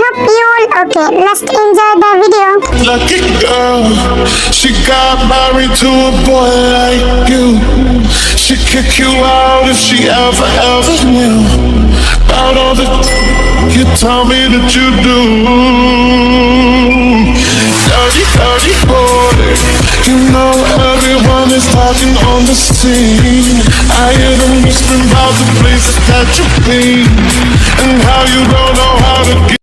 Nope, you all okay. Let's enjoy the video. Lucky girl, she got married to a boy like you. She'd kick you out if she ever knew about all the you tell me that you do. Dirty boy, you know everyone is talking on the scene. I hear them whispering about the places that you've been and how you don't know how to get.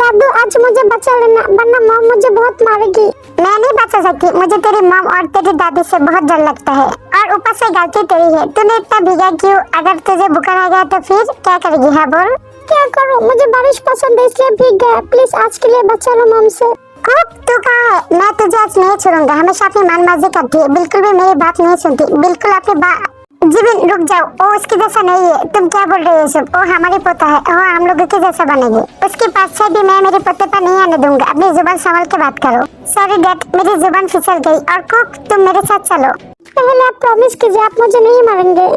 दादू आज मुझे बचा लेना वरना mom मुझे बहुत मारेगी। मैं नहीं बचा सकती, मुझे तेरी मॉम और तेरी दादी से बहुत डर लगता है और ऊपर से गलती तेरी है। तूने इतना भीगा क्यों? अगर तुझे बुखार आ गया तो फिर क्या करेगी? हाँ बोल। क्या करूं? मुझे बारिश पसंद है इसलिए भीग गया। प्लीज आज के लिए बचा लो मॉम से। खूब, तू कहाँ है? मैं तुझे आज नहीं छोड़ूंगा। हमेशा अपनी मनमर्जी करती है, बिल्कुल भी मेरी बात नहीं सुनती। बिल्कुल अपनी जिबिन रुक जाओ, वो उसकी जैसा नहीं है। तुम क्या बोल रहे हो सब? वो हमारी पोता है, वो हम लोगों के जैसा बनेगी। उसकी बात से भी मैं मेरे पोते पर नहीं आने दूंगा। अपनी जुबान संभाल के बात करो। सॉरी डैड, मेरी जुबान फिसल गई। और कुक, तुम मेरे साथ चलो। पहले आप प्रॉमिस कीजिए आप मुझे नहीं मारेंगे।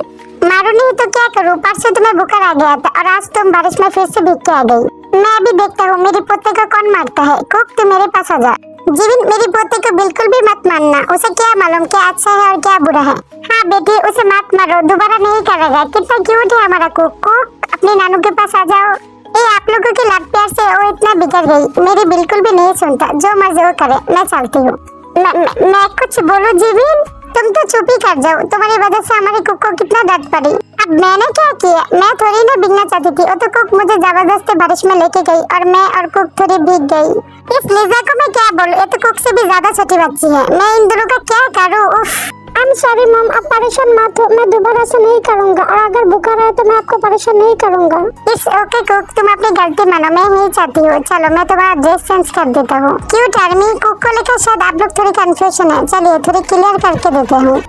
मारू नहीं तो क्या करूँ? परसों तुम्हें बुखार आ गया था और आज तुम बारिश में फिर से भीग के आ गई। मैं अभी देखता हूँ मेरे पोते को कौन मारता है। कुक, तू मेरे पास आ जा। जीविन, मेरी पोते को बिल्कुल भी मत मारना। उसे क्या मालूम क्या अच्छा है और क्या बुरा है। हाँ बेटी, उसे मत मारो, दोबारा नहीं करेगा। कितना क्यूट है हमारा कुक। कुक, अपने नानू के पास आ जाओ। ये आप लोगों के लाड प्यार से वो इतना बिगड़ गई, मेरी बिल्कुल भी नहीं सुनता। जो मर्जी वो करे, मैं चलती हूँ। मैं कुछ बोलूं जीविन? तुम तो चुप ही कर जाओ। तुम्हारी वजह से हमारे कुक को कितना दर्द पड़ी। अब मैंने क्या किया? मैं थोड़ी ना भीगना चाहती थी। वो तो कुक मुझे जबरदस्ती बारिश में लेके गई और मैं और कुक थोड़ी भीग गई। इस लिजा को मैं क्या बोलूं? ये तो कुक से भी ज्यादा छोटी बच्ची है। मैं इन दोनों का क्या करूं? उफ। आई एम सॉरी मॉम, आप परेशान मत हो। मैं दोबारा से नहीं करूंगा और अगर बुखार आए तो मैं आपको परेशान नहीं करूंगा। इट्स ओके कुक, तुम अपनी गलती मानो। मैं यही चाहती हूँ। चलो मैं तुम्हारा ड्रेस चेंज कर देता हूँ। क्यूट आर्मी, कुक को लेकर शायद आप लोग थोड़ी कंफ्यूजन है। चलिए थोड़ी क्लियर करके देते हूँ।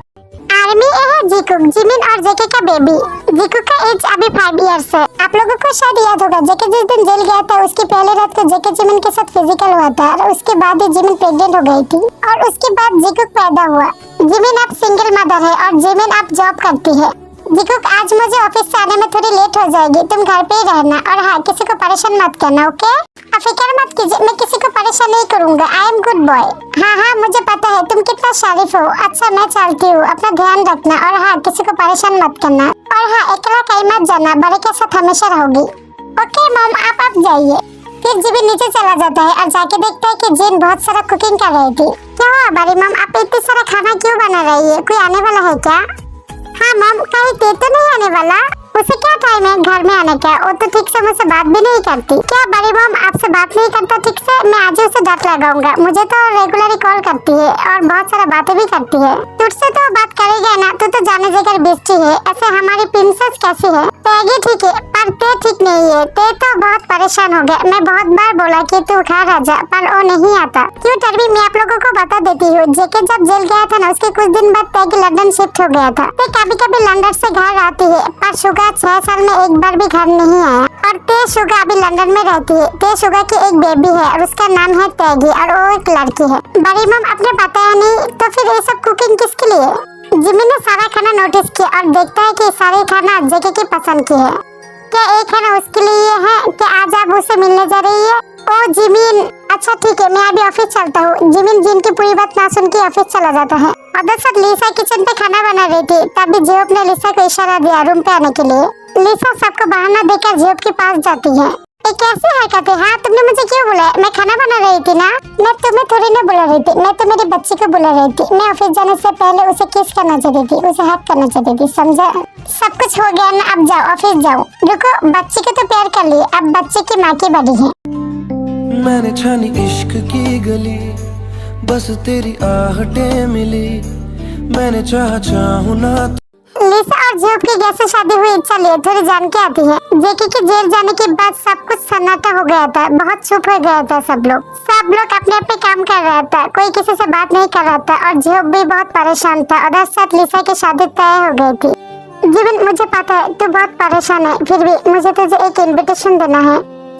आर्मी है जीकुक, जिमिन और जेके का बेबी। जीकुक का एज अभी 5 इयर्स है। आप लोगों को शायद याद होगा जेके जिस दिन जेल गया था उसकी पहले रात को जेके जिमिन के साथ फिजिकल हुआ था और उसके बाद ही जिमिन प्रेग्नेंट हो गई थी और उसके बाद जीकुक पैदा हुआ। जिमिन अब सिंगल मदर है और जिमिन अब जॉब करती है। जीकुक, आज मुझे ऑफिस से आने में थोड़ी लेट हो जाएगी, तुम घर पे ही रहना और हाँ किसी को परेशान मत करना। ओके? आप फिक्र मत कीजिए, मैं किसी को परेशान नहीं करूंगा। I am good boy. हाँ मुझे पता है तुम कितना शरीफ हो। अच्छा मैं चलती हूँ, अपना ध्यान रखना और हाँ किसी को परेशान मत करना और हाँ अकेला कहीं मत जाना, बड़े के साथ हमेशा रहोगी। ओके मॉम, आप जाइए। फिर जिबिन नीचे चला जाता है और जाके देखता है कि जिन बहुत सारा कुकिंग कर रही थी। क्या हुआ बड़ी मॉम, आप इतनी सारा खाना क्यों बना रही है? कोई आने वाला है क्या? हाँ मॉम, कहीं ते तो नहीं आने वाला? उसे क्या टाइम है घर में आने का? वो तो ठीक से मुझसे बात भी नहीं करती। क्या बड़ी मॉम आपसे बात नहीं करता ठीक से? मैं आज उसे डर लगाऊंगा। मुझे तो रेगुलरली कॉल करती है और बहुत सारा बातें भी करती है। तुझसे तो बात करेगा ना, तू तो जाने जगह बेचती है। ऐसे हमारी प्रिंसेस कैसी है? पैगी ठीक है पर ते ठीक नहीं है। ते तो बहुत परेशान हो गया। मैं बहुत बार बोला कि तू घर आ जा पर वो नहीं आता। क्यों टर्बी, मैं आप लोगों को बता देती हूँ। जेके जब जेल गया था ना उसके कुछ दिन बाद पैगी लंदन शिफ्ट हो गया था। ते कभी कभी लंदन से घर आती है पर शुगा 6 साल में एक बार भी घर नहीं आया और ते शुगा अभी लंदन में रहती है। ते शुगा की एक बेबी है और उसका नाम है पैगी और वो एक लड़की है। बड़ी मॉम आपने बताया नहीं तो फिर ये सब कुकिंग किसके लिए? जिमी ने सारा खाना नोटिस किया और देखता है कि सारे खाना जेके की पसंद की है। क्या एक खाना उसके लिए है? क्या आज आप उससे मिलने जा रही है? ओ जिमिन, अच्छा ठीक है मैं अभी ऑफिस चलता हूँ। जिमिन जिन की पूरी बात ना सुन के ऑफिस चला जाता है। और दरअसल लिसा किचन पे खाना बना रही थी तभी जेब ने लिसा को इशारा दिया रूम पे आने के लिए। लिसा सबको बहाना देकर जेब के पास जाती है। ये कैसी हरकत है? हाँ तुमने मुझे क्यों बुलाया? मैं खाना बना रही थी ना। मैं तुम्हें थोड़ी ना बुला रही थी, मैं तो मेरी बच्ची को बुला रही थी। मैं ऑफिस जाने से पहले उसे किस करना चाहती थी, उसे हक करना चाहती थी, समझा? सब कुछ हो गया ना, अब जाओ ऑफिस जाओ। रुको, बच्ची को तो प्यार कर लिए, अब बच्ची की माँ की बड़ी है। मैंने छानी इश्क की गली, बस तेरी आहटें मिली। मैंने चाहूं ना। लिसा और जेब की कैसे शादी हुई चलिए थोड़ी जान के आती है। जेके के जेल जाने के बाद सब कुछ सन्नाटा हो गया था, बहुत चुप हो गया था सब लोग अपने अपने काम कर रहा था, कोई किसी से बात नहीं कर रहा था और जेब भी बहुत परेशान था। उधर साथ लिसा की शादी तय हो गई थी। जीवन मुझे पता है तू बहुत परेशान है, फिर भी मुझे तुझे एक इनविटेशन देना है।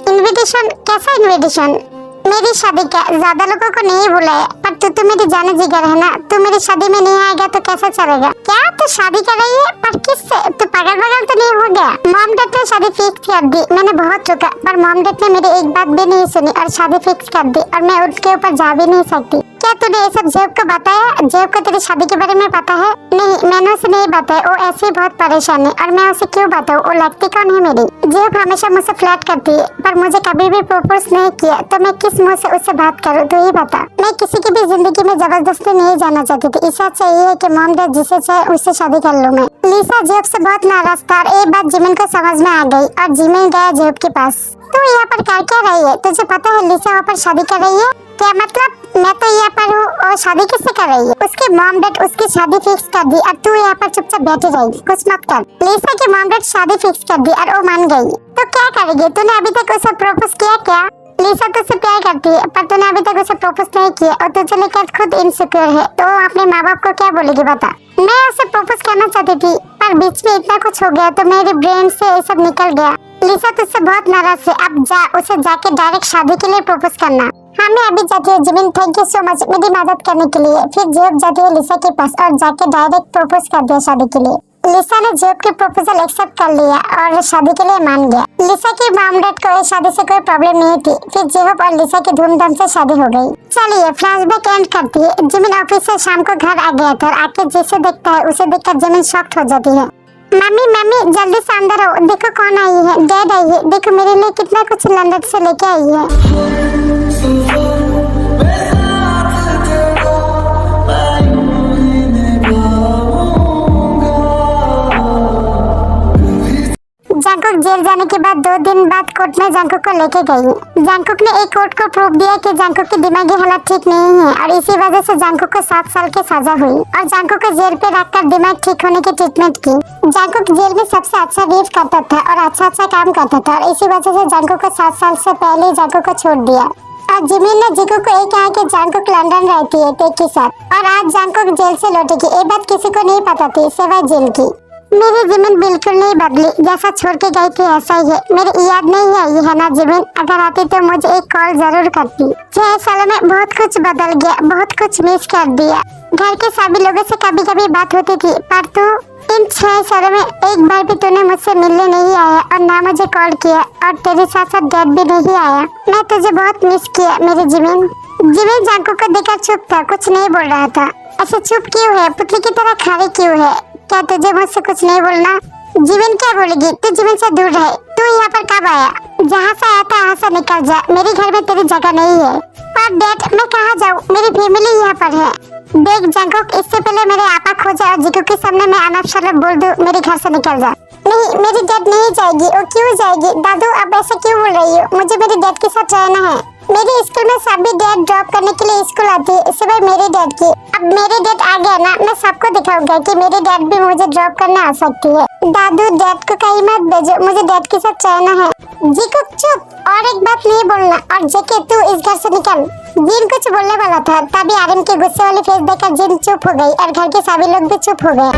इनविटेशन? कैसा इनविटेशन? मेरी शादी क्या, ज्यादा लोगों को नहीं बुलाया, पर तू तो मेरी जाने जिगर है ना। तू मेरी शादी में नहीं आएगा तो कैसा चलेगा? क्या तू शादी कर रही है? पर किससे? तू पागल पागल तो नहीं हो गया? मॉम डैड ने शादी फिक्स कर दी। मैंने बहुत रुका, पर मॉम डैड ने मेरी एक बात भी नहीं सुनी और शादी फिक्स कर दी, और मैं उसके ऊपर जा भी नहीं सकती। क्या तूने ये सब जेब को बताया? जेब को तेरी शादी के बारे में पता है? नहीं, मैंने उसे नहीं बताया। वो ऐसे ही बहुत परेशान है, और मैं उसे क्यों बताऊँ? वो लगती कौन है मेरी? जेब हमेशा मुझसे फ्लर्ट करती है, पर मुझे कभी भी प्रपोज नहीं किया, तो मैं किस मुंह से उससे बात करूँ? तू ही बता। मैं किसी की भी जिंदगी में जबरदस्ती नहीं जाना चाहती थी। इच्छा चाहिए है कि मॉम डैड जिसे चाहे उससे शादी कर लूँ मैं। लिसा जेब से बहुत नाराज था, और एक बात जिमिन को समझ में आ गई, और जिमिन गया जेब के पास। तू यहाँ पर कर क्या रही है? तुझे पता है लिसा वहाँ पर शादी कर रही है? क्या मतलब? मैं तो यहाँ पर हूँ, और शादी किससे कर रही है? उसके मॉम डैड उसकी शादी फिक्स कर दी, और तू यहाँ पर चुपचाप बैठी रहेगी, कुछ मत कर। लिसा की मॉम डैड शादी फिक्स कर दी और वो मान गई, तो क्या करेगी? तूने अभी तक उसे प्रपोज किया क्या? लिसा तुझसे प्यार करती है, पर तूने अभी तक उसे प्रपोज नहीं किया, और तुझे लेकर खुद इनसिक्योर है, तो वो अपने माँ बाप को क्या बोलेगी बता? मैं उसे प्रपोज करना चाहती थी, पर बीच में इतना कुछ हो गया तो मेरे ब्रेन से ये सब निकल गया। लिसा तुझसे बहुत नाराज है, अब जा उसे जाके डायरेक्ट शादी के लिए प्रपोज करना। हाँ, मैं अभी जाती हूँ Jimin, thank you so much मेरी मदद करने के लिए। फिर जेब जाती है लिसा के पास और जाके डायरेक्ट प्रपोज कर दिया शादी के लिए। लिसा ने जेब के प्रपोजल एक्सेप्ट कर लिया और शादी के लिए मान गया। लिसा की मॉम डैड को इस शादी से कोई प्रॉब्लम नहीं थी। फिर जेब और लिसा की धूमधाम से शादी हो गई। चलिए फ्लैशबैक एंड करती है। जिमिन ऑफिस से शाम को घर आ गया था, आके जिसे देखता है उसे देखकर जिमिन शॉक्ड हो जाती है। मम्मी मम्मी जल्दी से अंदर आओ, देखो कौन आई है। डैड आई है, देखो मेरे लिए कितना कुछ लंदन से लेके आई है। जंकुक जेल जाने के बाद 2 दिन बाद कोर्ट में जंकुक को लेके गई। जंकुक ने एक कोर्ट को प्रूफ दिया कि जंकुक की दिमागी हालत ठीक नहीं है, और इसी वजह से जंकुक को 7 साल की सजा हुई, और जंकुक को जेल पे रखकर दिमाग ठीक होने की ट्रीटमेंट की। जंकुक जेल में सबसे अच्छा बिहेव करता था और अच्छा काम करता था, और इसी वजह से जंकुक को 7 साल से पहले जंकुक को छोड़ दिया। और जिमिन ने जिकू को एक कहा कि जंकुक लंदन रहती है टेक के साथ, और आज जंकुक जेल से लौटेगी। ये बात किसी को नहीं पता थी सिवाय जिन की। मेरी जिमिन बिल्कुल नहीं बदली, जैसा छोड़ के गई थी ऐसा ही है। मेरी याद नहीं आई है ना जिमिन? अगर आती तो मुझे एक कॉल जरूर करती। 6 सालों में बहुत कुछ बदल गया, बहुत कुछ मिस कर दिया। घर के सभी लोगों से कभी कभी बात होती थी, पर तू इन 6 सालों में एक बार भी तूने मुझसे मिलने नहीं आया, और ना मुझे कॉल किया, और तेरे साथ साथ डैड भी नहीं आया। मैं तुझे बहुत मिस किया मेरी जिमिन। जिमिन जंकुक को देखकर चुप था, कुछ नहीं बोल रहा था। ऐसे चुप क्यों है? पुतली की तरह खड़ी क्यों है? क्या तुझे मुझसे कुछ नहीं बोलना? जिमिन क्या बोलेगी? तू जिमिन से दूर रहे। तू यहाँ पर कब आया? जहाँ से आया था वहाँ से निकल जा, मेरे घर में तेरी जगह नहीं है। पर डैड मैं कहाँ जाऊँ? मेरी फैमिली यहाँ पर है। देख जंकुक, इससे पहले मेरे आपा खो जाए और जिकू के सामने मैं अनअपशब्द बोल दूँ मेरे घर से निकल जा। नहीं, मेरी डैड नहीं जाएगी। वो क्यों जाएगी? दादू अब ऐसे क्यों बोल रही हो? मुझे मेरे डैड के साथ रहना है। मेरे स्कूल में सभी डैड ड्रॉप करने के लिए स्कूल आती है, सिवाय मेरे डैड की। अब मेरे डैड आ गया ना, मैं सबको दिखाऊंगा कि मेरे डैड भी मुझे ड्रॉप करने आ सकती है। दादू डैड को कहीं मत भेजो, मुझे डैड के साथ रहना है। जिकू चुप, और एक बात नहीं बोलना। और जेके तू इस घर से निकल। जिन कुछ बोलने वाला था, तभी आर्यन के गुस्से वाली फेस देखकर जिन चुप हो गई, और घर के सभी लोग भी चुप हो गए।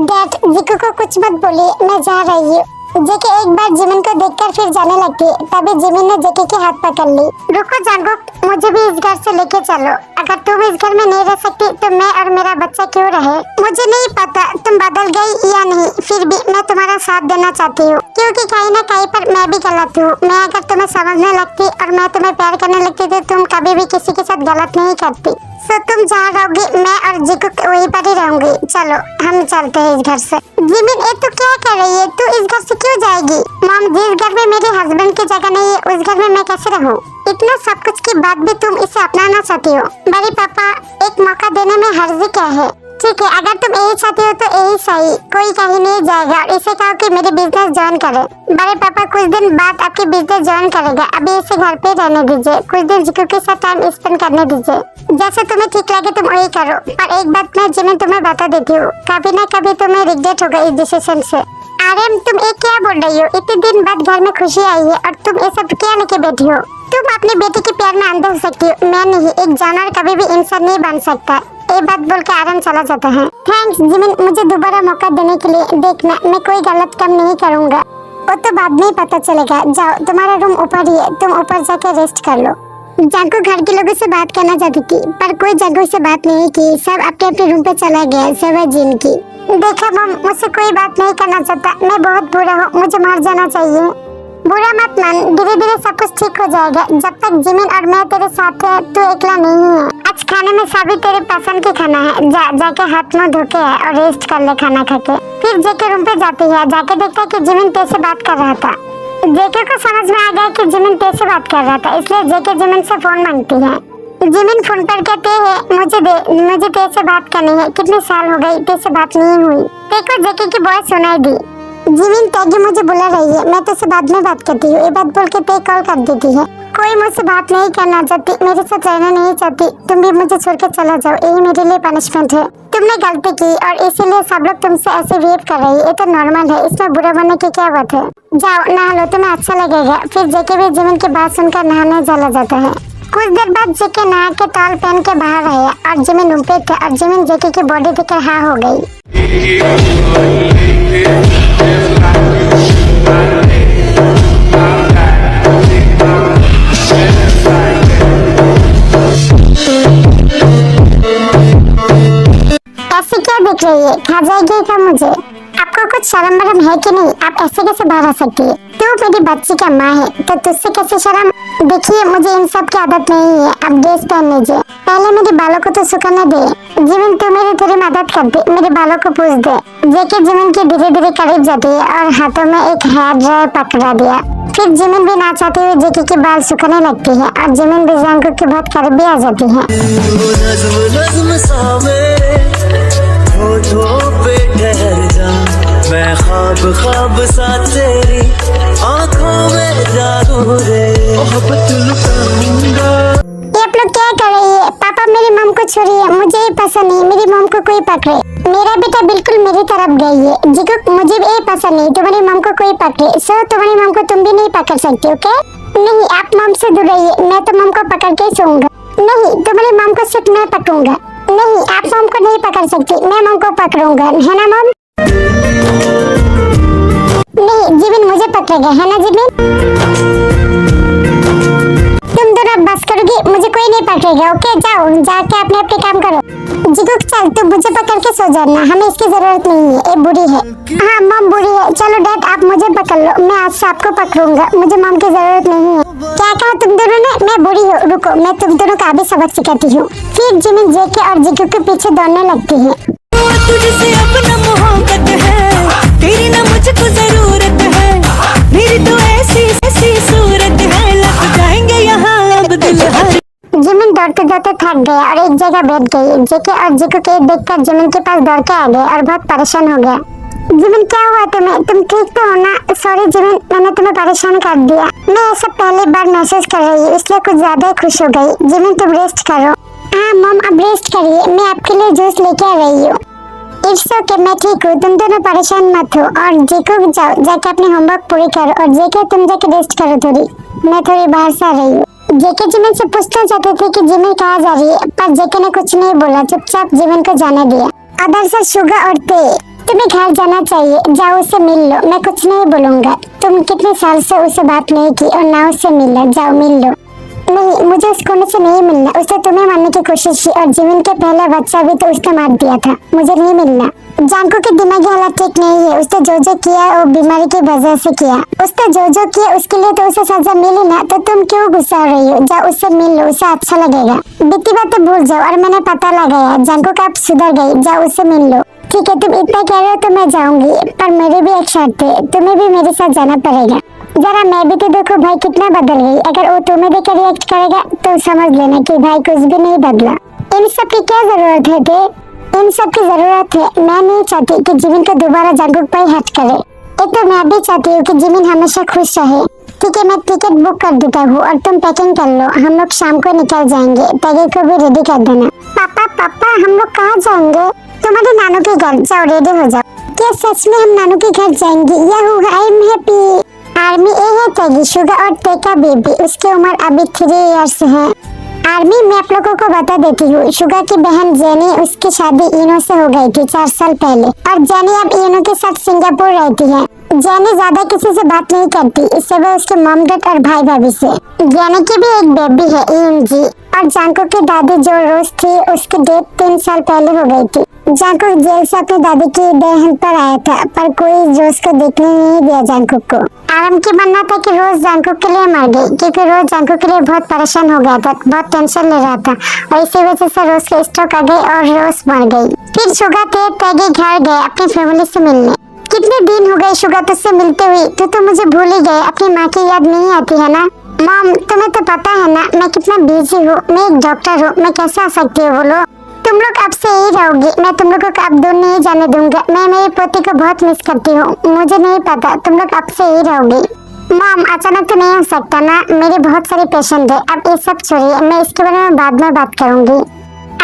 डैड जिकू को कुछ मत बोलिए, मैं जा रही हूँ। जेके एक बार जिमिन को देखकर फिर जाने लगती, तभी जिमिन ने जेके के हाथ पकड़ ली। रुको जंकुक, मुझे भी इस घर से लेके चलो। अगर तुम इस घर में नहीं रह सकती तो मैं और मेरा बच्चा क्यों रहे? मुझे नहीं पता तुम बदल गई या नहीं, फिर भी मैं तुम्हारा साथ देना चाहती हूँ, क्योंकि कहीं न कहीं पर मैं भी गलत हूँ। मैं अगर तुम्हें समझने लगती और मैं तुम्हें प्यार करने लगती तो तुम कभी भी किसी के साथ गलत नहीं करती। सो तुम जहाँ रहोगी मैं और जिकू वहीं पर ही रहूंगी। चलो हम चलते हैं इस घर से। जिमिन ये तू क्या कर रही है? तू इस घर से क्यों जाएगी? मॉम, जिस घर में मेरे हस्बैंड की जगह नहीं है उस घर में मैं कैसे रहूं? इतना सब कुछ के बाद भी तुम इसे अपनाना चाहती हो? बड़े पापा, एक मौका देने में हर्ज क्या है? ठीक है, अगर तुम यही चाहती हो तो यही सही, कोई कहीं नहीं जाएगा। और इसे कहो कि मेरे बिजनेस ज्वाइन करे। बड़े पापा कुछ दिन बाद आपके बिजनेस ज्वाइन करेगा, अभी इसे घर पे रहने दीजिए, कुछ दिन जिकू के साथ टाइम स्पेंड करने दीजिए। जैसे तुम्हें ठीक लगे तुम वही करो। और एक बात मैं जिमिन तुम्हें बता देती हूँ, कभी न कभी तुम्हें रिग्रेट होगा इस डिसीजन से। आर्यन तुम एक क्या बोल रही हो? इतने दिन बाद घर में खुशी आई है और तुम ये सब क्या लेके बैठी हो? तुम अपनी बेटी के प्यार में अंधे हो सकती हो, मैं नहीं। एक जानवर कभी भी इंसान नहीं बन सकता। ये बात बोल के आर्यन चला जाता है। थैंक्स जिमिन, मुझे दोबारा मौका देने के लिए। देखना मैं कोई गलत काम नहीं करूँगा। वो तो बाद में ही पता चलेगा। जाओ, तुम्हारा रूम ऊपर ही है, तुम ऊपर जाके रेस्ट कर लो। जांकू घर के लोगों से बात करना चाहती थी पर कोई जांकू से बात नहीं की। सब अपने अपने रूम पे चला गया सिवाय जिन की। देखा मम, मुझसे कोई बात नहीं करना चाहता। मैं बहुत बुरा हूँ, मुझे मर जाना चाहिए। बुरा मत मान, धीरे धीरे सब कुछ ठीक हो जाएगा। जब तक जिमिन और मैं तेरे साथ है, तू अकेला नहीं है। आज खाने में सभी तेरे पसंद के खाना है। जाके हाथ मुंह धो के है और रेस्ट कर ले खाना खा के। फिर जेके रूम पे जाती है, जाके देखता है कि जिमिन तेरे से बात कर रहा था। जेके को समझ में आ गया कि जिमिन तेरे से बात कर रहा था, इसलिए जेके जिमिन से फोन मांगती है। जिमिन फोन पर कहते हैं, मुझे तेरे से बात करनी है। कितने साल हो गए तेरे से बात नहीं हुई। देखो जेके की वॉइस सुनाई दी। जिमिन तेगी मुझे बुला रही है, मैं तुझसे बाद में बात करती हूँ। ये बात बोल के ते कॉल कर देती है। कोई मुझसे बात नहीं करना चाहती, मेरे साथ रहना नहीं चाहती। तुम भी मुझे छोड़ के चला जाओ, यही मेरे लिए पनिशमेंट है। तुमने गलती की और इसीलिए सब लोग तुमसे ऐसे बिहेव कर रही है। ये तो नॉर्मल है, इसमें बुरा बनने की क्या बात है। जाओ नहा लो, तुम्हें अच्छा लगेगा। फिर जेके भी जिमिन की बात सुनकर नहाने चला जाता है। कुछ देर बाद जेके नहा के टॉल पहन के बाहर आया और जिमिन रूम पे था और जिमिन जेके की बॉडी देखकर हाँ हो गई। ऐसे क्या देख रही है, खा जाएगी क्या मुझे? आपको कुछ शर्म वरम है कि नहीं? आप ऐसे कैसे बाहर आ सकती है? तू मेरी बच्ची का माँ है तो तुझसे कैसे शर्म? देखिए मुझे इन सब की आदत नहीं है, आप ड्रेस पहन लीजिए। पहले मेरे बालों को तो सुखाने दे। जिमिन तू मेरी थोड़ी मदद कर दे, मेरे बालों को पूछ दे। जेके जिमिन की धीरे धीरे करीब जाती है और हाथों में एक हेयर ड्रायर पकड़ा दिया। फिर जिमिन भी ना चाहते हुए जेके के बाल सुखाने लगती है और जिमिन भी जांकू के बहुत करीब भी आ जाती है। मैं ख्वाब सा तेरी आंखों में जादू रे मोहब्बत लुटाऊंगा। ये आप लोग क्या कर रही है? पापा मेरी मम को छोड़िए, मुझे ये पसंद नहीं। मेरी मम को कोई पकड़े। मेरा बेटा बिल्कुल मेरी तरफ गई है। जिको मुझे ये पसंद नहीं, तुम्हारी मम को कोई पकड़े। सो तुम्हारी मम को तुम भी नहीं पकड़ सकती, ओके? नहीं, आप मम से दूर रहिए, मैं तो मम को पकड़ के सोऊंगा। नहीं, तुम्हारी मम को सिर्फ मैं पकड़ूंगा। नहीं, आप मम को नहीं पकड़ सकती, मैं मम को पकड़ूंगा, है ना मम? नहीं, जिमिन मुझे पकड़ेगा, है ना जिमिन? तुम दोनों बस करोगी, मुझे कोई नहीं पकड़ेगा, ओके? जाओ, जाके अपने अपने काम करो। जिगुक चल, तू मुझे पकड़ के सो जाना, हमें इसकी जरूरत नहीं है, ये बुरी है। हाँ मम बुरी है। चलो डैड आप मुझे पकड़ लो, मैं आज से आपको पकड़ूंगा, मुझे मम की जरूरत नहीं है। क्या कहा तुम दोनों ने? मैं बुरी हूँ, रुको मैं तुम दोनों का अभी सबक सिखाती हूँ। फिर जिमिन जेके और जिगुक के पीछे दौड़ने लगती है। तुझसे अपना मोहब्बत है, तेरी ना मुझको जरूरत है। मेरी तो ऐसी सूरत है, लग जाएंगे यहाँ अब दिल हर। जिमिन दौड़ते दौड़ते थक गया और एक जगह बैठ गई। जेके और जिगुक के देखकर जिमिन के पास दौड़ के आ गए और बहुत परेशान हो गया। जिमिन क्या हुआ तुम्हें? तुम ठीक तो हो ना? सॉरी जिमिन, मैंने तुम्हें परेशान कर दिया। मैं ऐसा पहली बार महसूस कर रही हूँ, इसलिए कुछ ज्यादा खुश हो गई। जिमिन तुम रेस्ट करो। हाँ मम अब रेस्ट करिए, मैं आपके लिए जूस लेके आ रही हूँ। इट्स ओके, मैं ठीक हूँ, तुम दोनों परेशान मत हो। और जेको जाओ, जाके अपनी होमवर्क पूरी करो। और जेके तुम जाके रेस्ट करो थोड़ी, मैं थोड़ी बाहर से आ रही हूँ। जेके जिमिन से पूछना चाहते थे कि जिमिन कहाँ जा रही है, पर जेके ने कुछ नहीं बोला, चुपचाप जिमिन को जाने दिया। अदर से शुगा और ते, तुम्हें घर जाना चाहिए, जाओ उससे मिल लो, मैं कुछ नहीं बोलूंगा। तुम कितने साल से उससे बात नहीं की और ना उससे मिला, जाओ मिल लो। नहीं, मुझे उस कोने से नहीं मिलना, उसने तुम्हें मारने की कोशिश की और जिमिन के पहले बच्चा भी तो उसने मार दिया था, मुझे नहीं मिलना। जांकू की दिमागी हालत ठीक नहीं है, उसने जो किया वो बीमारी की वजह से किया। उसने जो किया उसके लिए तो उसे सजा मिली ना, तो तुम क्यों गुस्सा हो रही हो? जाओ उससे मिल लो, उसे अच्छा लगेगा। बीती बातें भूल जाओ और मैंने पता लगाया, जांकू का आप सुधर गई, जाओ उससे मिल लो। ठीक है, तुम इतना कह रहे हो तो मैं जाऊंगी, पर मेरी भी एक शर्त है, तुम्हें भी मेरे साथ जाना पड़ेगा। जरा मैं भी तो देखो भाई कितना बदल गई। अगर वो तुम्हें देख कर रिएक्ट करेगा तो समझ लेना कि भाई कुछ भी नहीं बदला। इन सब की क्या जरूरत है थे? इन सब की जरूरत है, मैं नहीं चाहती कि जिमिन को दोबारा जांकू पर हट करे। एक तो मैं भी चाहती हूँ कि जिमिन हमेशा खुश रहे। ठीक है, मैं टिकट बुक कर देता हूँ और तुम पैकिंग कर लो, हम लोग शाम को निकल जाएंगे। पैकिंग को भी रेडी कर देना। पापा हम लोग कहाँ जाएंगे? तुम्हारे नानू के घर, जाओ रेडी हो जाओ। क्या सच में हम नानू के घर जाएंगे? Yahoo I am happy. आर्मी ए है तेगी, शुगर और तेका बेबी, उसकी उम्र अभी 3 इयर्स है। आर्मी मैं आप लोगों को बता देती हूँ, शुगा की बहन जेनी, उसकी शादी इनो से हो गई थी 4 साल पहले और जेनी अब इनो के साथ सिंगापुर रहती है। जेनी ज्यादा किसी से बात नहीं करती, इससे वो उसके मॉम डैड और भाई भाभी से। जेनी की भी एक बेबी है ईएमजी और जंकुक की दादी जो रोज थी उसकी डेथ 3 साल पहले हो गई थी। जंकुक जेल से अपनी दादी की देहांत पर आया था पर कोई रोज को देखने नहीं दिया जंकुक को। आरम की बनना था कि रोज जंकुक के लिए मर गई क्योंकि रोज जंकुक के लिए बहुत परेशान हो गया था, बहुत टेंशन ले रहा था और इसी वजह से रोज के स्ट्रोक आ गई और रोज मर गई। फिर शुगा तेगी घर गए अपनी फैमिली से मिलने। कितने दिन हो गए शुगा तुझसे मिलते हुए, तो मुझे भूल ही गए, अपनी माँ की याद नहीं आती है ना। मॉम तुम्हें तो पता है ना मैं कितना बिजी हूँ, मैं एक डॉक्टर हूँ, मैं कैसे आ सकती हूँ बोलो। तुम लोग अब से यही रहोगी, मैं तुम लोगों को अब दूर नहीं जाने दूंगा। मैं मेरी पोती को बहुत मिस करती हूँ, मुझे नहीं पता तुम लोग अब से यही रहोगी। मॉम अचानक तो नहीं हो सकता ना, मेरे बहुत सारे पेशेंट है, अब ये सब छोड़िए, मैं इसके बारे में बाद में बात करूंगी।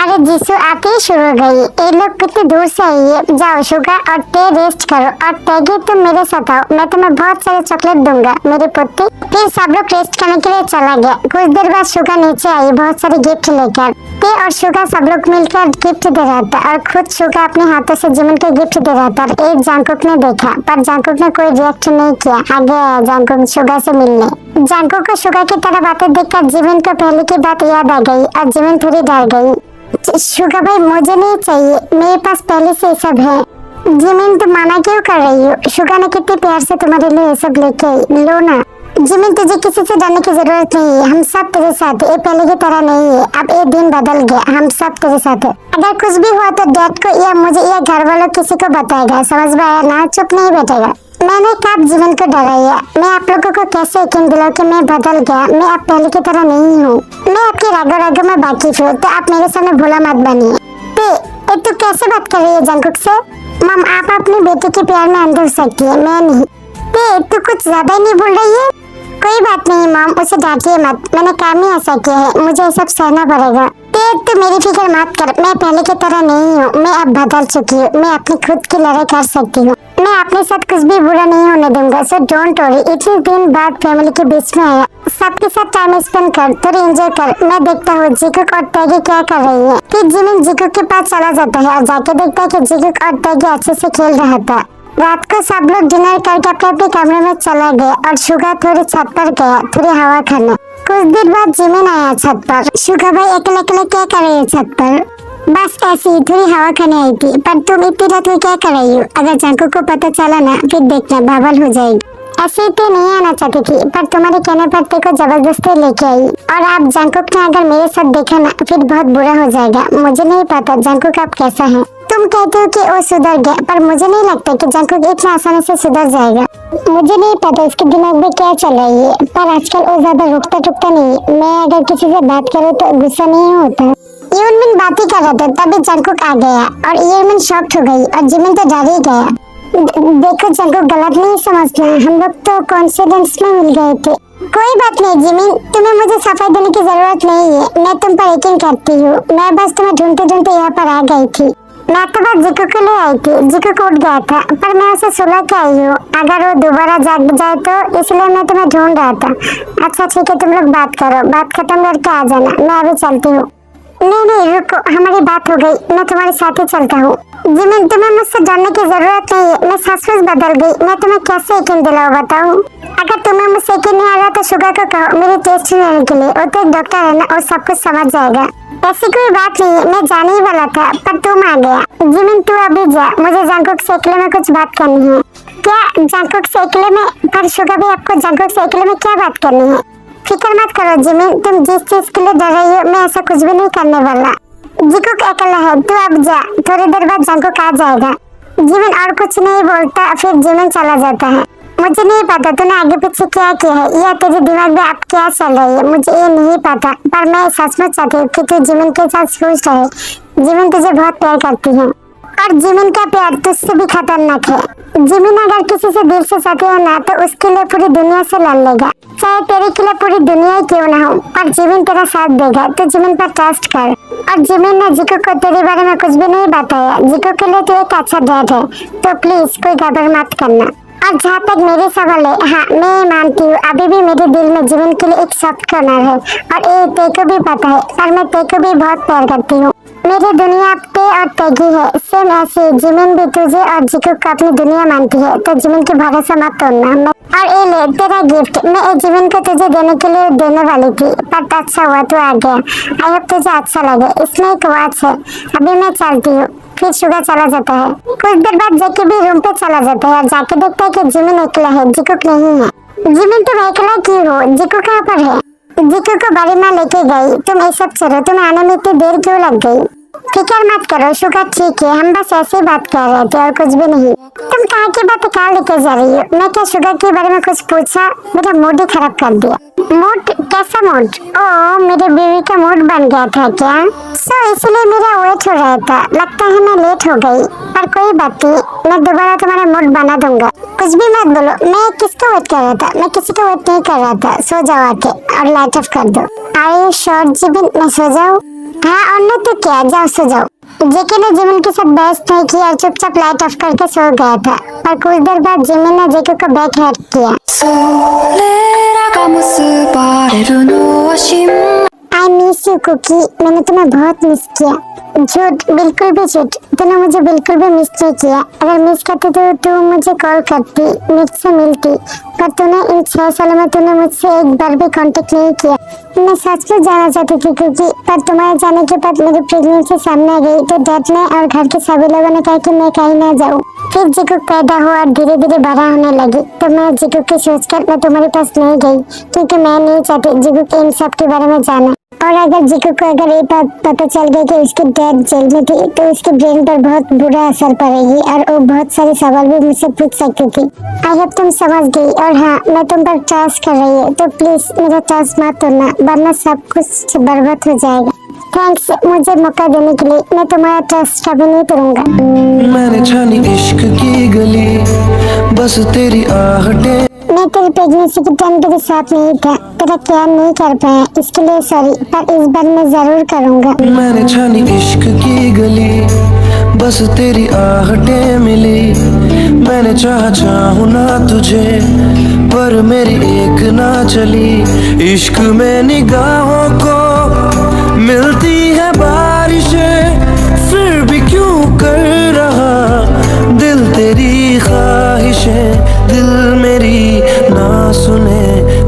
अरे जीसू आते ही शुरू हो गई, ये लोग कितने दूर से आई है। जाओ शुगा और ते रेस्ट करो और तेगी तुम मेरे साथ आओ, मैं तुम्हें बहुत सारे चॉकलेट दूंगा मेरी पुत्री। फिर सब लोग रेस्ट करने के लिए चला गया। कुछ देर बाद शुगा नीचे आई बहुत सारे गिफ्ट लेकर। ते और शुगा सब लोग मिलकर गिफ्ट दे रहा था और खुद शुगा अपने हाथों से जिमिन को गिफ्ट दे रहा था। एक जंकुक ने देखा पर जंकुक ने कोई रिएक्ट नहीं किया। आगे आया जंकुक शुगा से मिलने। जंकुक को शुगा की तरफ आते देखकर जिमिन को पहले की बात याद आ गई और जिमिन थोड़ी डर गई। शुगा भाई मुझे नहीं चाहिए, मेरे पास पहले से ये सब है। जिमिन तुम माना क्यों कर रही हो? शुगा ने कितने प्यार से तुम्हारे लिए ये सब लेके आई, लो ना। जिमिन तुझे किसी से डरने की जरूरत नहीं है, हम सब तेरे साथ है, ये पहले की तरह नहीं है, अब ये दिन बदल गया, हम सब तेरे साथ है। अगर कुछ भी हुआ तो डैड को या मुझे या घर वालों किसी को बताएगा, समझ में आया ना? चुप नहीं बैठेगा। मैंने कब जीवन को डराया? मैं आप लोगों को कैसे यकीन दिलाऊं कि मैं बदल गया, मैं अब पहले की तरह नहीं हूँ। मैं आपकी रागों में वाकिफ हूँ, तो आप मेरे सामने भोला मत बनिए। तू कैसे बात कर रही है जंकुक से? मम आप अपनी बेटी के प्यार में अंध हो सकती है, मैं नहीं। तू कुछ ज्यादा ही नहीं बोल रही है? कोई बात नहीं मम, उसे डांटिए मत, मैंने काम ही ऐसा किया है, मुझे ये सब सहना पड़ेगा। तू मेरी फिक्र मत कर, मैं पहले की तरह नहीं हूँ, मैं अब बदल चुकी हूँ, मैं अपनी खुद की लड़ाई कर सकती हूँ, मैं अपने साथ कुछ भी बुरा नहीं होने दूंगा। So don't worry. इतने दिन बाद फैमिली के बीच में आया, सबके साथ टाइम स्पेंड कर, थोड़ी एंजॉय कर। मैं देखता हूँ जिकुक और तेगी क्या कर रही है। फिर जिमिन जिकुक के पास चला जाता है और जाके देखता है कि जिकुक और तेगी अच्छे से खेल रहा था। रात को सब लोग डिनर करके अपने अपने कमरे में चला गया और शुगा थोड़ी छत पर गया थोड़ी हवा खाने। कुछ देर बाद जिमिन आया छत पर। शुगा भाई अकेले अकेले क्या कर रही है छत पर? बस ऐसी ही थोड़ी हवा खाने आई थी, पर तुम इतनी रात में क्या कर रही हो? अगर जंकुक को पता चला ना फिर देखना बवाल हो जाएगी। ऐसे तो नहीं आना चाहती थी, पर तुम्हारे कहने पर तेको जबरदस्ती लेके आई। और आप जंकुक ने अगर मेरे साथ देखा ना फिर बहुत बुरा हो जाएगा। मुझे नहीं पता जंकुक अब कैसा है। तुम कहते हो कि वो सुधर गया, पर मुझे नहीं लगता कि जंकुक इतना आसानी से सुधर जाएगा। मुझे नहीं पता उसके दिमाग में क्या चल रही है, पर आजकल वो ज्यादा रुकता टुकता नहीं है। मैं अगर किसी से बात करूँ तो गुस्सा नहीं होता। यूनमिन बात ही कर रहा था तभी जंकुक आ गया और यूनमिन शॉक्ड हो गई और जिमिन तो डर ही गया। देखो जंकुक गलत नहीं समझना, हम लोग तो कॉन्फिडेंस में मिल गए थे। कोई बात नहीं जिमिन, तुम्हें मुझे सफाई देने की जरूरत नहीं है, मैं तुम पर यकीन करती हूँ। मैं बस तुम्हें ढूंढते ढूंढते यहाँ पर आ गई थी। मैं तो बस जिकुक को ले आई थी, जिकुक उठ गया था पर मैं उसे सुला के आई हूँ। अगर वो दोबारा जाग जाए तो इसलिए मैं तुम्हें ढूंढ रहा था। अच्छा ठीक है, तुम लोग बात करो, बात खत्म करके आ जाना, मैं अभी चलती हूँ। नहीं रुको, हमारी बात हो गई, मैं तुम्हारे साथ ही चलता हूँ। जिमिन तुम्हें मुझसे डरने की जरूरत नहीं है, मैं सचमुच बदल गई। मैं तुम्हें कैसे यकीन दिलाऊं बताओ? अगर तुम्हें मुझसे यकीन नहीं आ रहा तो शुगा को कहो मेरे टेस्ट लेने के लिए, वो तो एक डॉक्टर है ना, और सब कुछ समझ जाएगा। ऐसी कोई बात नहीं है, मैं जाने ही वाला था पर तुम आ गया। जिमिन तू अभी जा, मुझे जंकुक से अकेले में कुछ बात करनी है। क्या जंकुक से अकेले में? पर शुगा भी आपको जंकुक से अकेले में क्या बात करनी है? फिक्र मत करो जिमिन, तुम जिस चीज के लिए डर रही हो मैं ऐसा कुछ भी नहीं करने वाला। जिकुक अकेला है, तू अब जा, थोड़ी देर बाद जंकुक आ जाएगा। जिमिन और कुछ नहीं बोलता, फिर जिमिन चला जाता है। मुझे नहीं पता तूने आगे पीछे क्या किया है या तेरे दिमाग में अब क्या चल रही है, मुझे ये नहीं पता, पर मैं सचमुच चाहती हूँ कि तू जिमिन के साथ खुश रहे। जिमिन तुझे बहुत प्यार करती है और जिमिन का प्यार तुझसे भी खतरनाक है। जिमिन अगर किसी से दिल से चाहती है ना तो उसके लिए पूरी दुनिया से लड़ लेगा, चाहे तेरे के लिए पूरी दुनिया ही क्यों ना हो, पर जिमिन तेरा साथ देगा। तो जिमिन पर ट्रस्ट कर। और जिमिन ने जिकुक को तेरे बारे में कुछ भी नहीं बताया। जिकुक के लिए तू एक अच्छा डैड है, तो प्लीज कोई गड़बड़ मत करना। और जहाँ तक मेरे सवाल है, हाँ मैं मानती हूँ अभी भी मेरे दिल में जीवन के लिए एक सॉफ्ट कॉर्नर है और ये तेको भी पता है। और मैं तेको भी बहुत प्यार करती हूँ। मेरी दुनिया ते और तेगी है, सेम ऐसे जिमिन भी तुझे और जिको को अपनी दुनिया मानती है, तो जिमिन की भरोसा मत तोड़ना। और ये ले तेरा गिफ्ट, मैं ये जिमिन को तुझे देने के लिए देने वाली थी पर अच्छा हुआ तू आ गया। आई होप तुझे अच्छा लगे। इसमें एक वॉच है। अभी मैं चलती हूँ। फिर शुगर चला जाता है। कुछ देर बाद जेके भी रूम पे चला जाता है और जाके देखता है कि जिमिन अकेला है, जिको नहीं है। जिमिन तुम अकेला क्यों हो? जिको कहाँ पर है? जिको को बारी में लेके गई। तुम ये सब चलो, तुम्हें आने में इतनी देर क्यों लग गई? फिक्र मत करो शुगर, ठीक है, हम बस ऐसे ही बात कर रहे थे और कुछ भी नहीं। तुम कहाँ की बात कहाँ लेके जा रही हो? मैं क्या शुगर के बारे में कुछ पूछा? मेरा मूड ही खराब कर दिया। मूड? कैसा मूड? ओ मेरे बीवी का मूड बन गया था क्या? इसलिए मेरा वेट हो रहा था। लगता है मैं लेट हो गई, पर कोई बात नहीं, मैं दोबारा तुम्हारा मूड बना दूंगा। कुछ भी मत बोलो। मैं किसका वेट कर रहा था? मैं किसी का वेट नहीं कर रहा था। सो जाओ आके और लाइट ऑफ कर दो। आर शॉर्ट जिमिन, मैं सो जाऊँ? हाँ और नहीं तो क्या, जाओ सो जाओ। जेके ने जिमिन के साथ बहस नहीं किया और चुपचाप लाइट ऑफ करके सो गया था। पर कुछ देर बाद जिमिन ने जेके को बैक हैक किया। आई मिस यू कुकी, मैंने तुम्हें बहुत मिस किया। झूठ, बिल्कुल भी झूठ, तूने मुझे बिल्कुल भी मिस नहीं किया। अगर मिस करती तो तू मुझे कॉल करती, मुझसे मिलती, पर तूने इन 6 सालों में तूने मुझसे एक बार भी कांटेक्ट नहीं किया। मैं सच में जाना चाहती थी कुकी, पर तुम्हारे जाने के बाद मेरी प्रेगनेंसी सामने आ गई तो डैड ने और घर के सभी लोगों ने कहा कि मैं कहीं ना जाऊँ। फिर जिकू पैदा हुआ और धीरे धीरे बड़ा होने लगी, तो मैं जिकू की सोचकर मैं तुम्हारे पास नहीं गई, क्योंकि मैं नहीं चाहती जिकू के इन सब के बारे में जाना। और अगर जिकू को अगर ये बात पता चल गई कि उसकी डैड जेल में थी, तो उसके ब्रेन पर बहुत बुरा असर पड़ेगी और वो बहुत सारे सवाल भी मुझसे पूछ सकती थी। आई होप तुम समझ गई। और हाँ, मैं तुम पर ट्रस्ट कर रही हूँ, तो प्लीज मेरा ट्रस्ट मत तोड़ना, वरना सब कुछ बर्बाद हो जाएगा। थैंक्स मुझे मौका देने के लिए। मैं तुम्हारा ट्रस्ट कभी नहीं तोड़ूंगा। मैंने छानी इश्क की गली, बस तेरी आहटें। मैं तेरी प्रेगनेंसी के टाइम तेरे साथ नहीं था, तेरा केयर नहीं कर पाया, इसके लिए सॉरी, पर इस बार मैं जरूर करूंगा। मैंने छानी इश्क की गली, बस तेरी आहटें मिली। मैंने चाहूँ ना तुझे, पर मेरी एक ना चली। इश्क में निगाहों को मिलती है बारिशें, फिर भी क्यों कर रहा दिल तेरी ख्वाहिशें। दिल मेरी ना सुने,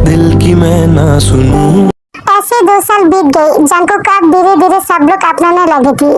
दिल की मैं ना सुनूं। ऐसे 2 साल बीत गए। जांगकुक को धीरे धीरे सब लोग अपनाने लगे थी।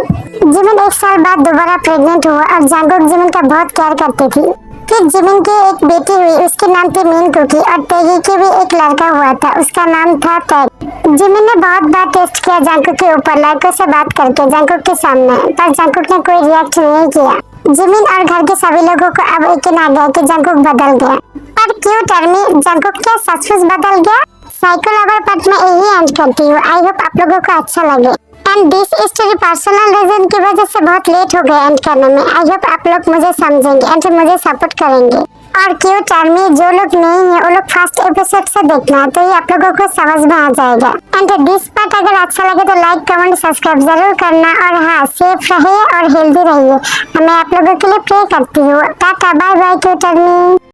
जिमिन 1 साल बाद दोबारा प्रेग्नेंट हुआ और जांगकुक जिमिन का बहुत केयर करती थी। फिर जिमिन की एक बेटी हुई, उसके नाम थी मीन कुकी। और तेगी के भी एक लड़का हुआ था, उसका नाम था टैग। जिमिन ने बहुत बार टेस्ट किया जांगकुक के ऊपर लड़कों से बात करके जांगकुक के सामने, पर जांगकुक ने कोई रिएक्ट नहीं किया। जिमिन और घर के सभी लोगों को अब यकीन आ गया कि जांगकुक बदल गया। पर क्यों टर्मी, जांगकुक क्या सचमुच बदल गया? साइको लवर पार्ट में यही एंड करती हूँ। आई होप आप लोगों को अच्छा लगे। And this story personal reason की वजह से बहुत लेट हो गया एंड करने में। आई होप आप लोग मुझे समझेंगे एंड मुझे सपोर्ट करेंगे। और क्यों टर्मी, जो लोग नहीं है वो लोग फर्स्ट एपिसोड से देखना, तो ये आप लोगों को समझ में आ जाएगा। एंड दिस पार्ट अगर अच्छा लगे तो लाइक कमेंट सब्सक्राइब जरूर करना। और हाँ, सेफ रहिए और हेल्दी रहिए। मैं आप लोगों के लिए प्रे करती हूँ। Tata bye bye टर्मी।